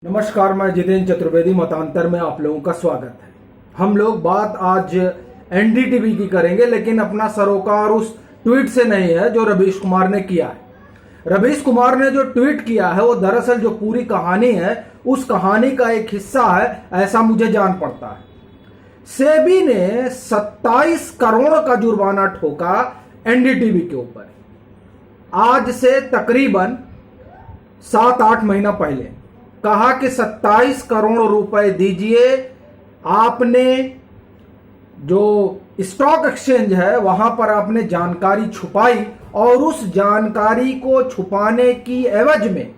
नमस्कार, मैं जितेंद्र चतुर्वेदी मतांतर में आप लोगों का स्वागत है। हम लोग बात आज एनडीटीवी की करेंगे, लेकिन अपना सरोकार उस ट्वीट से नहीं है जो रवीश कुमार ने किया है। रवीश कुमार ने जो ट्वीट किया है वो दरअसल जो पूरी कहानी है उस कहानी का एक हिस्सा है, ऐसा मुझे जान पड़ता है। सेबी ने 27 करोड़ का जुर्माना ठोका एनडीटीवी के ऊपर, आज से तकरीबन 7-8 महीना पहले। कहा कि 27 करोड़ रुपए दीजिए, आपने जो स्टॉक एक्सचेंज है वहां पर आपने जानकारी छुपाई और उस जानकारी को छुपाने की एवज में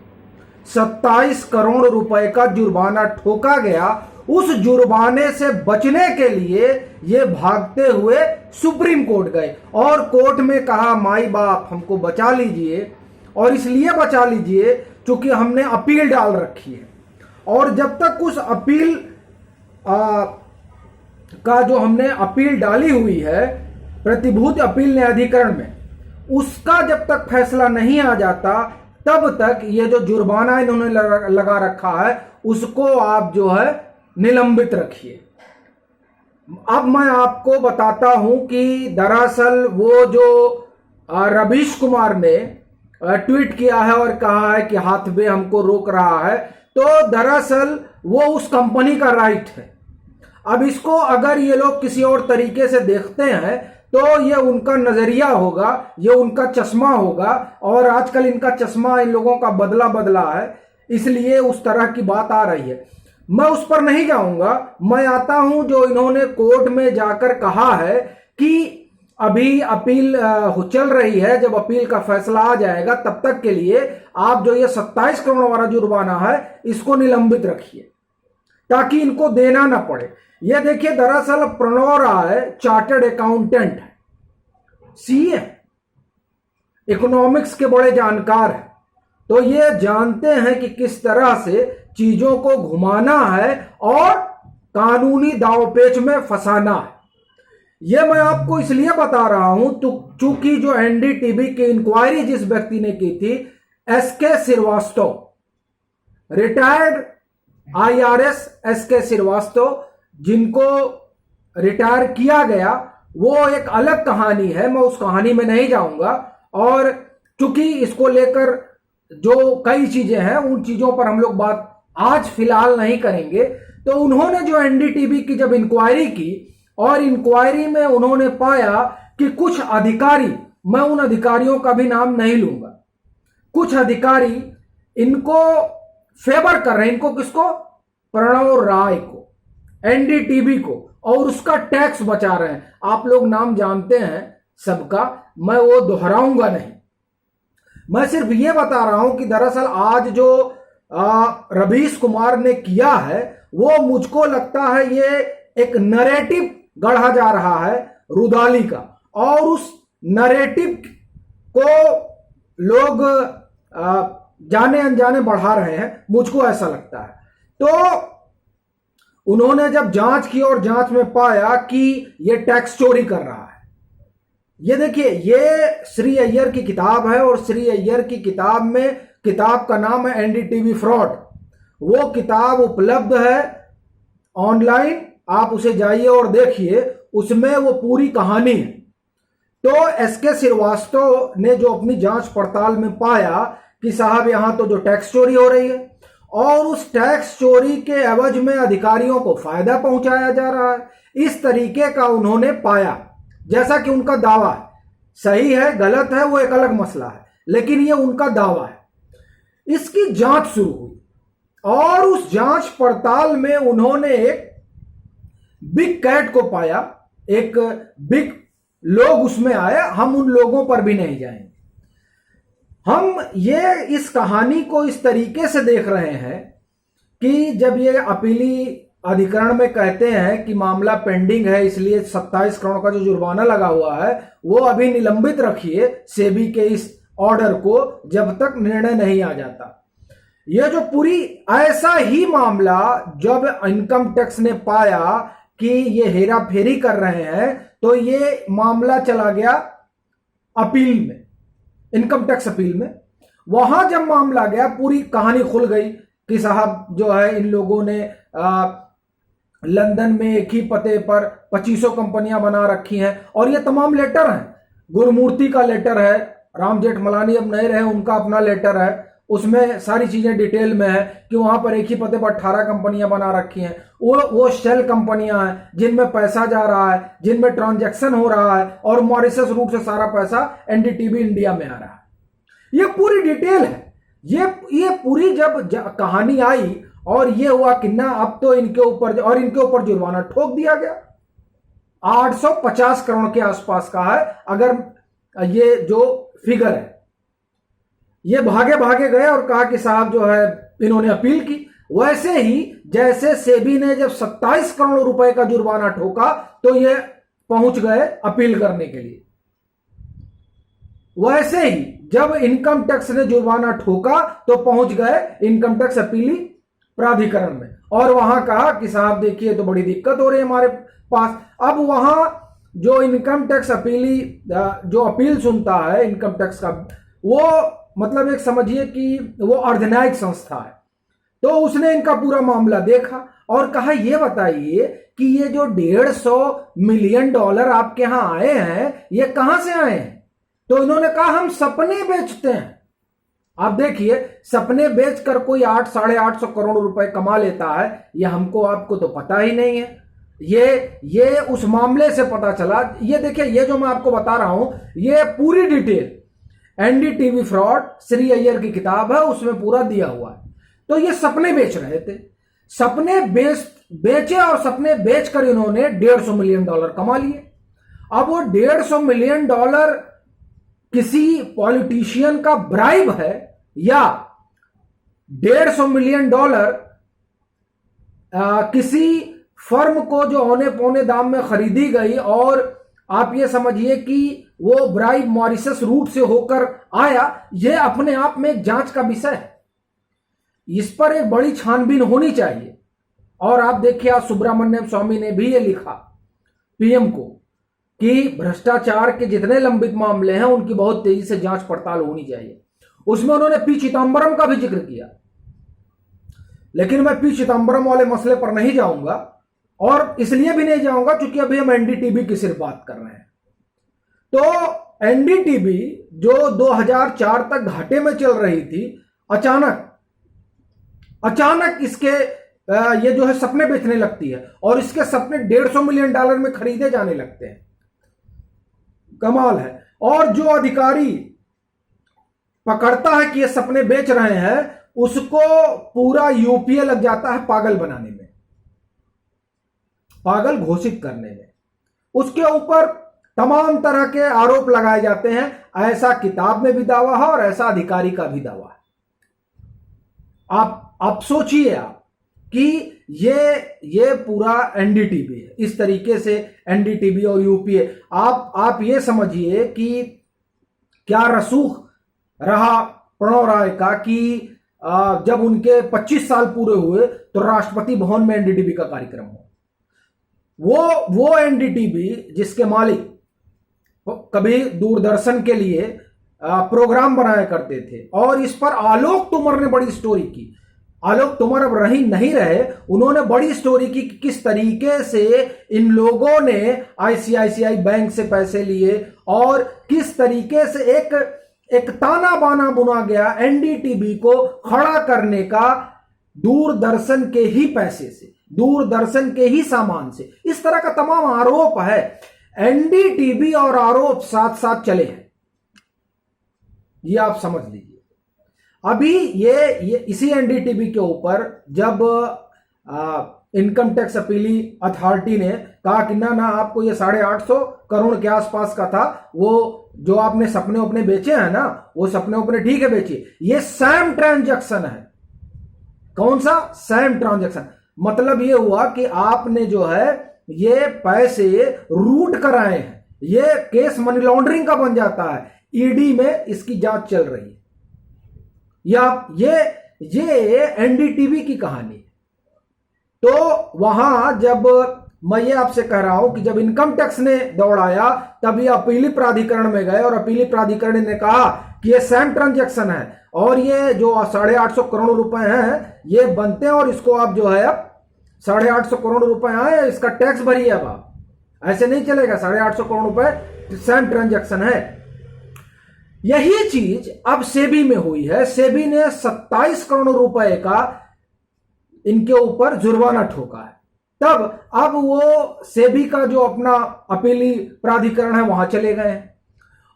27 करोड़ रुपए का जुर्माना ठोका गया। उस जुर्माने से बचने के लिए ये भागते हुए सुप्रीम कोर्ट गए और कोर्ट में कहा, माई बाप हमको बचा लीजिए, और इसलिए बचा लीजिए क्योंकि हमने अपील डाल रखी है। और जब तक उस अपील का जो हमने अपील डाली हुई है प्रतिभूति अपील न्यायाधिकरण में, उसका जब तक फैसला नहीं आ जाता तब तक ये जो जुर्माना इन्होंने लगा रखा है उसको आप जो है निलंबित रखिए। अब मैं आपको बताता हूं कि दरअसल वो जो रवीश कुमार ने ट्वीट किया है और कहा है कि हाथवे हमको रोक रहा है, तो दरअसल वो उस कंपनी का राइट है। अब इसको अगर ये लोग किसी और तरीके से देखते हैं तो ये उनका नजरिया होगा, ये उनका चश्मा होगा, और आजकल इनका चश्मा इन लोगों का बदला बदला है, इसलिए उस तरह की बात आ रही है। मैं उस पर नहीं जाऊंगा, मैं आता हूं जो इन्होंने कोर्ट में जाकर कहा है कि अभी अपील चल रही है, जब अपील का फैसला आ जाएगा तब तक के लिए आप जो ये 27 करोड़ वाला जुर्माना है इसको निलंबित रखिए ताकि इनको देना ना पड़े। ये देखिए, दरअसल प्रणव राय चार्टर्ड अकाउंटेंट है, सीए, इकोनॉमिक्स के बड़े जानकार हैं, तो ये जानते हैं कि किस तरह से चीजों को घुमाना है और कानूनी दांवपेच में फंसाना है। यह मैं आपको इसलिए बता रहा हूं तो चूंकि जो एनडीटीवी की इंक्वायरी जिस व्यक्ति ने की थी, SK Srivastava, retired IRS SK Srivastava, जिनको रिटायर किया गया, वो एक अलग कहानी है, मैं उस कहानी में नहीं जाऊंगा। और चूंकि इसको लेकर जो कई चीजें हैं उन चीजों पर हम लोग बात आज फिलहाल नहीं करेंगे। तो उन्होंने जो एनडीटीवी की जब इंक्वायरी की और इंक्वायरी में उन्होंने पाया कि कुछ अधिकारी, मैं उन अधिकारियों का भी नाम नहीं लूंगा, कुछ अधिकारी इनको फेवर कर रहे हैं। इनको किसको? प्रणव राय को, एनडीटीवी को, और उसका टैक्स बचा रहे हैं। आप लोग नाम जानते हैं सबका, मैं वो दोहराऊंगा नहीं। मैं सिर्फ ये बता रहा हूं कि दरअसल आज जो रवीश कुमार ने किया है वो मुझको लगता है ये एक नरेटिव गढ़ा जा रहा है रुदाली का, और उस नरेटिव को लोग जाने अनजाने बढ़ा रहे हैं, मुझको ऐसा लगता है। तो उन्होंने जब जांच की और जांच में पाया कि ये टैक्स चोरी कर रहा है। ये देखिए, ये श्री अय्यर की किताब है और श्री अय्यर की किताब में, किताब का नाम है एनडीटीवी फ्रॉड। वो किताब उपलब्ध है ऑनलाइन, आप उसे जाइए और देखिए, उसमें वो पूरी कहानी है। तो एसके श्रीवास्तव ने जो अपनी जांच पड़ताल में पाया कि साहब यहां तो जो टैक्स चोरी हो रही है और उस टैक्स चोरी के एवज में अधिकारियों को फायदा पहुंचाया जा रहा है, इस तरीके का उन्होंने पाया। जैसा कि उनका दावा है, सही है गलत है वो एक अलग मसला है, लेकिन ये उनका दावा है। इसकी जांच शुरू हुई और उस जांच पड़ताल में उन्होंने एक बिग कैट को पाया, एक बिग लोग उसमें आए। हम उन लोगों पर भी नहीं जाएंगे। हम ये इस कहानी को इस तरीके से देख रहे हैं कि जब ये अपीली अधिकरण में कहते हैं कि मामला पेंडिंग है, इसलिए 27 करोड़ का जो जुर्माना लगा हुआ है वो अभी निलंबित रखिए सेबी के इस ऑर्डर को जब तक निर्णय नहीं आ जाता। यह जो पूरी ऐसा ही मामला जब इनकम टैक्स ने पाया कि ये हेरा फेरी कर रहे हैं, तो ये मामला चला गया अपील में, इनकम टैक्स अपील में। वहां जब मामला गया, पूरी कहानी खुल गई कि साहब जो है इन लोगों ने लंदन में एक ही पते पर 2500 कंपनियां बना रखी हैं, और ये तमाम लेटर हैं। गुरुमूर्ति का लेटर है, राम जेठमलानी अब नहीं रहे, उनका अपना लेटर है, उसमें सारी चीजें डिटेल में है कि वहां पर एक ही पते पर 18 कंपनियां बना रखी हैं। वो शेल कंपनियां हैं जिनमें पैसा जा रहा है, जिनमें ट्रांजैक्शन हो रहा है, और मॉरिशस रूट से सारा पैसा एनडीटीवी इंडिया में आ रहा है। ये पूरी डिटेल है। ये पूरी जब कहानी आई और ये हुआ कि ना अब तो इनके ऊपर जुर्माना ठोक दिया गया। 850 करोड़ के आसपास का है अगर ये जो फिगर है। ये भागे भागे गए और कहा कि साहब जो है इन्होंने अपील की। वैसे ही जैसे सेबी ने जब 27 करोड़ रुपए का जुर्माना ठोका तो ये पहुंच गए अपील करने के लिए। वैसे ही जब इनकम टैक्स ने जुर्माना ठोका तो पहुंच गए इनकम टैक्स अपीली प्राधिकरण में, और वहां कहा कि साहब देखिए तो बड़ी दिक्कत हो रही है हमारे पास। अब वहां जो इनकम टैक्स जो अपील सुनता है इनकम टैक्स का, वो मतलब एक समझिए कि वो अर्धन्यायिक संस्था है। तो उसने इनका पूरा मामला देखा और कहा ये बताइए कि ये जो $150 मिलियन आपके यहां आए हैं ये कहां से आए हैं? तो इन्होंने कहा हम सपने बेचते हैं। आप देखिए, सपने बेचकर कोई 800-850 करोड़ रुपए कमा लेता है, ये हमको आपको तो पता ही नहीं है। ये उस मामले से पता चला। ये देखिए, ये जो मैं आपको बता रहा हूं ये पूरी detail NDTV fraud Shri Iyer की किताब है, उसमें पूरा दिया हुआ है। तो ये सपने बेच रहे थे, सपने बेचे और सपने बेचकर इन्होंने $150 मिलियन कमा लिए। अब वो $150 मिलियन किसी पॉलिटिशियन का ब्राइब है या $150 मिलियन किसी फर्म को जो औने पौने दाम में खरीदी गई, और आप ये समझिए कि वो ब्राइब मॉरिशस रूट से होकर आया, ये अपने आप में एक जांच का विषय है। इस पर एक बड़ी छानबीन होनी चाहिए। और आप देखिए, आज सुब्रमण्यम स्वामी ने भी ये लिखा पीएम को कि भ्रष्टाचार के जितने लंबित मामले हैं उनकी बहुत तेजी से जांच पड़ताल होनी चाहिए। उसमें उन्होंने पी चिदंबरम का भी जिक्र किया, लेकिन मैं पी चिदंबरम वाले मसले पर नहीं जाऊंगा, और इसलिए भी नहीं जाऊंगा क्योंकि अभी हम एनडीटीवी की सिर्फ बात कर रहे हैं। तो एनडीटीवी जो 2004 तक घाटे में चल रही थी, अचानक इसके ये जो है सपने बेचने लगती है, और इसके सपने $150 मिलियन में खरीदे जाने लगते हैं। कमाल है। और जो अधिकारी पकड़ता है कि ये सपने बेच रहे हैं, उसको पूरा यूपीए लग जाता है पागल बनाने में, पागल घोषित करने में। उसके ऊपर तमाम तरह के आरोप लगाए जाते हैं। ऐसा किताब में भी दावा है और ऐसा अधिकारी का भी दावा है। आप सोचिए आप कि ये पूरा एनडीटीवी है। इस तरीके से एनडीटीवी और यूपीए, आप ये समझिए कि क्या रसूख रहा प्रणव राय का कि जब उनके 25 साल पूरे हुए तो राष्ट्रपति भवन में एनडीटीवी का कार्यक्रम हो। वो एनडीटीवी जिसके मालिक कभी दूरदर्शन के लिए प्रोग्राम बनाया करते थे, और इस पर आलोक तोमर ने बड़ी स्टोरी की। आलोक तोमर अब नहीं रहे, उन्होंने बड़ी स्टोरी की कि किस तरीके से इन लोगों ने आईसीआईसीआई बैंक से पैसे लिए, और किस तरीके से एक ताना बाना बुना गया एनडीटीवी को खड़ा करने का दूरदर्शन के ही पैसे से, दूरदर्शन के ही सामान से। इस तरह का तमाम आरोप है। एनडीटीवी और आरोप साथ साथ चले हैं, ये आप समझ लीजिए। अभी ये इसी एनडीटीवी के ऊपर जब इनकम टैक्स अपीली अथॉरिटी ने कहा कि ना आपको ये 850 करोड़ के आसपास का था, वो जो आपने सपने अपने बेचे हैं ना, वो सपने अपने ठीक है बेचिए, ये सैम ट्रांजैक्शन है। कौन सा सैम ट्रांजैक्शन? मतलब ये हुआ कि आपने जो है ये पैसे रूट कराए हैं। ये केस मनी लॉन्ड्रिंग का बन जाता है। ईडी में इसकी जांच चल रही है। ये एनडीटीवी की कहानी है। तो वहां जब मैं ये आपसे कह रहा हूं कि जब इनकम टैक्स ने दौड़ाया तब ये अपीली प्राधिकरण में गए और अपीली प्राधिकरण ने कहा कि ये सेम ट्रांजैक्शन है और ये जो 850 करोड़ रुपए हैं ये बनते हैं और इसको आप जो है अब 850 करोड़ रुपए आए इसका टैक्स भरिए। अब आप ऐसे नहीं चलेगा, 850 करोड़ रुपए सेम ट्रांजैक्शन है। यही चीज अब सेबी में हुई है। सेबी ने 27 करोड़ रुपए का इनके ऊपर जुर्माना ठोका है। तब अब वो सेबी का जो अपना अपीली प्राधिकरण है वहां चले गए हैं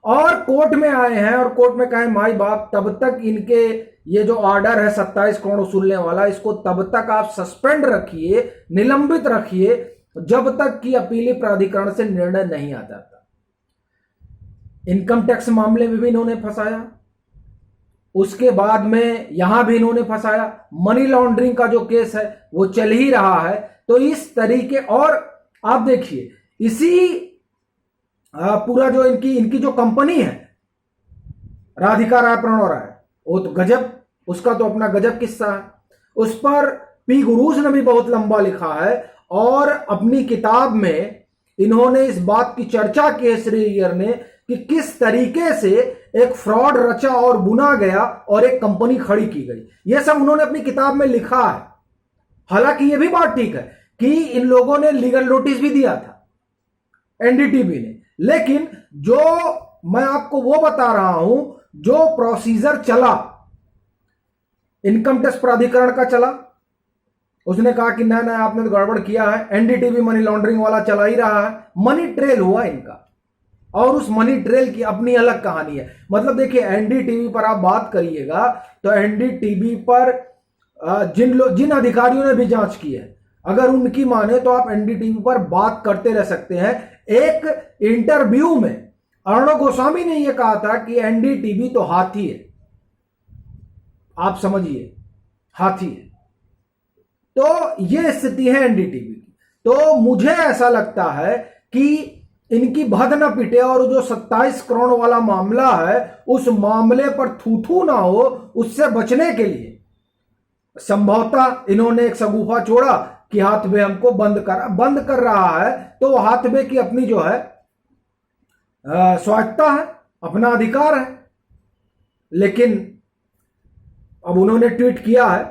और कोर्ट में आए हैं और कोर्ट में कहे माई बाप तब तक इनके ये जो ऑर्डर है 27 करोड़ वसूलने वाला इसको तब तक आप सस्पेंड रखिए, निलंबित रखिए जब तक कि अपीली प्राधिकरण से निर्णय नहीं आ जाता। इनकम टैक्स मामले में भी इन्होंने फंसाया, उसके बाद में यहां भी इन्होंने फंसाया, मनी लॉन्ड्रिंग का जो केस है वो चल ही रहा है। तो इस तरीके और आप देखिए इसी पूरा जो इनकी जो कंपनी है राधिका राय प्रणव राय, वो तो गजब, उसका तो अपना गजब किस्सा है। उस पर पी गुरूज ने भी बहुत लंबा लिखा है और अपनी किताब में इन्होंने इस बात की चर्चा की है श्री अय्यर ने कि किस तरीके से एक फ्रॉड रचा और बुना गया और एक कंपनी खड़ी की गई। यह सब उन्होंने अपनी किताब में लिखा है। हालांकि यह भी बात ठीक है कि इन लोगों ने लीगल नोटिस भी दिया था एनडीटीवी ने, लेकिन जो मैं आपको वो बता रहा हूं जो प्रोसीजर चला इनकम टैक्स प्राधिकरण का चला, उसने कहा कि ना ना आपने तो गड़बड़ किया है। एनडीटीवी मनी लॉन्ड्रिंग वाला चला ही रहा है, मनी ट्रेल हुआ इनका और उस मनी ट्रेल की अपनी अलग कहानी है। मतलब देखिए एनडीटीवी पर आप बात करिएगा तो एनडीटीवी पर जिन अधिकारियों ने भी जांच की है अगर उनकी माने तो आप एनडीटीवी पर बात करते रह सकते हैं। एक इंटरव्यू में अर्णव गोस्वामी ने यह कहा था कि एनडीटीवी तो हाथी है, आप समझिए हाथी है। तो यह स्थिति है एनडीटीवी की। तो मुझे ऐसा लगता है कि इनकी भद न पिटे और जो 27 करोड़ वाला मामला है उस मामले पर थू ना हो, उससे बचने के लिए संभवतः इन्होंने एक सगुफा छोड़ा कि हाथवे हमको बंद कर रहा है। तो हाथवे की अपनी जो है स्वायत्ता है, अपना अधिकार है। लेकिन अब उन्होंने ट्वीट किया है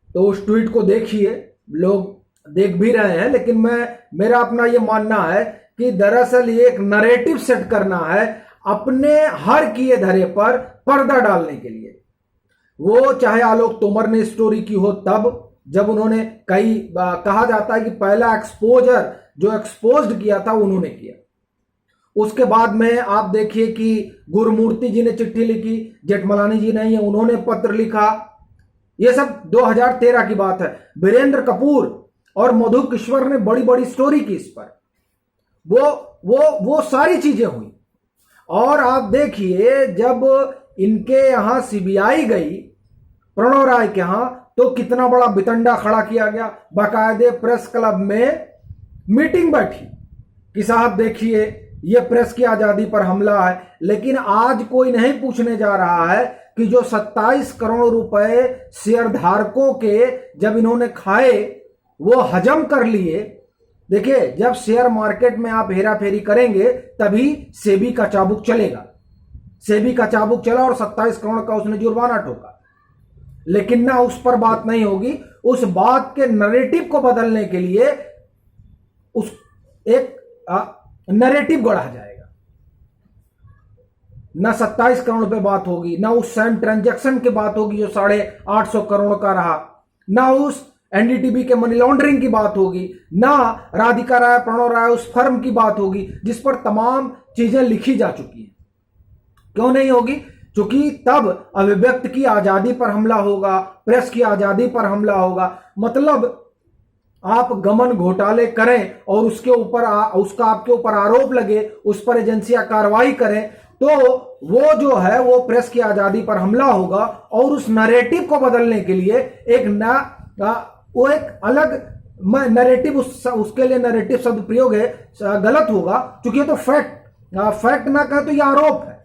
तो उस ट्वीट को देखिए, लोग देख भी रहे हैं। लेकिन मेरा अपना यह मानना है कि दरअसल ये एक नरेटिव सेट करना है अपने हर किए धरे पर पर्दा डालने के लिए। वो चाहे आलोक तोमर ने स्टोरी की हो तब जब उन्होंने कहा जाता है कि पहला एक्सपोजर जो एक्सपोज्ड किया था उन्होंने किया। उसके बाद में आप देखिए कि गुरुमूर्ति जी ने चिट्ठी लिखी, जेठमलानी जी ने उन्होंने पत्र लिखा। यह सब 2013 की बात है। वीरेंद्र कपूर और मधु किश्वर ने बड़ी बड़ी स्टोरी की इस पर। वो सारी चीजें हुई। और आप देखिए जब इनके यहां सीबीआई गई प्रणव राय के यहां तो कितना बड़ा बितंडा खड़ा किया गया। बाकायदे प्रेस क्लब में मीटिंग बैठी कि साहब देखिए ये प्रेस की आजादी पर हमला है। लेकिन आज कोई नहीं पूछने जा रहा है कि जो 27 करोड़ रुपए शेयर धारकों के जब इन्होंने खाए वो हजम कर लिए। देखिए जब शेयर मार्केट में आप हेरा फेरी करेंगे तभी सेबी का चाबुक चलेगा। सेबी का चाबुक चला और 27 करोड़ का उसने जुर्माना ठोका। लेकिन ना उस पर बात नहीं होगी। उस बात के नैरेटिव को बदलने के लिए उस एक नैरेटिव गढ़ा जाएगा। ना 27 करोड़ पे बात होगी, ना उस सेम ट्रांजैक्शन की बात होगी जो 850 करोड़ का रहा, ना उस एनडीटीवी के मनी लॉन्ड्रिंग की बात होगी, ना राधिका राय प्रणव राय उस फर्म की बात होगी जिस पर तमाम चीजें लिखी जा चुकी हैं। क्यों नहीं होगी? क्योंकि तब अभिव्यक्त की आजादी पर हमला होगा, प्रेस की आजादी पर हमला होगा। मतलब आप गमन घोटाले करें और उसका आपके ऊपर आरोप लगे, उस पर एजेंसियां कार्रवाई करें तो वो जो है वो प्रेस की आजादी पर हमला होगा। और उस नैरेटिव को बदलने के लिए वो एक अलग नैरेटिव, उसके लिए नैरेटिव शब्द प्रयोग है गलत होगा क्योंकि ये तो फैक्ट ना कहें तो ये आरोप है।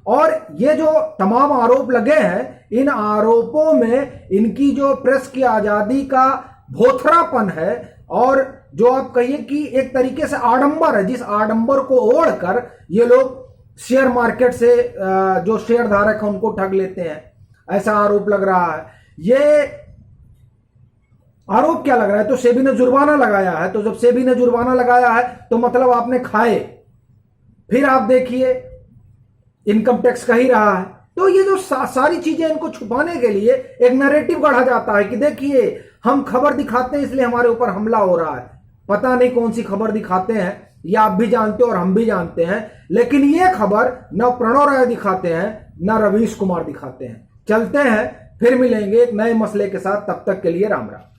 और ये जो तमाम आरोप लगे हैं इन आरोपों में इनकी जो प्रेस की आजादी का भोथरापन है और जो आप कहिए कि एक तरीके से आडंबर है, जिस आडंबर को ओढ़कर ये लोग शेयर मार्केट से जो शेयर धारक है उनको ठग लेते हैं, ऐसा आरोप लग रहा है। ये आरोप क्या लग रहा है? तो सेबी ने जुर्माना लगाया है, तो जब सेबी ने जुर्माना लगाया है तो मतलब आपने खाए। फिर आप देखिए इनकम टैक्स कह ही रहा है। तो ये जो सारी चीजें इनको छुपाने के लिए एक नैरेटिव गढ़ा जाता है कि देखिए हम खबर दिखाते हैं इसलिए हमारे ऊपर हमला हो रहा है। पता नहीं कौन सी खबर दिखाते हैं, ये आप भी जानते हो और हम भी जानते हैं, लेकिन ये खबर न प्रणव राय दिखाते हैं न रवीश कुमार दिखाते हैं। चलते हैं, फिर मिलेंगे एक नए मसले के साथ, तब तक के लिए राम राम।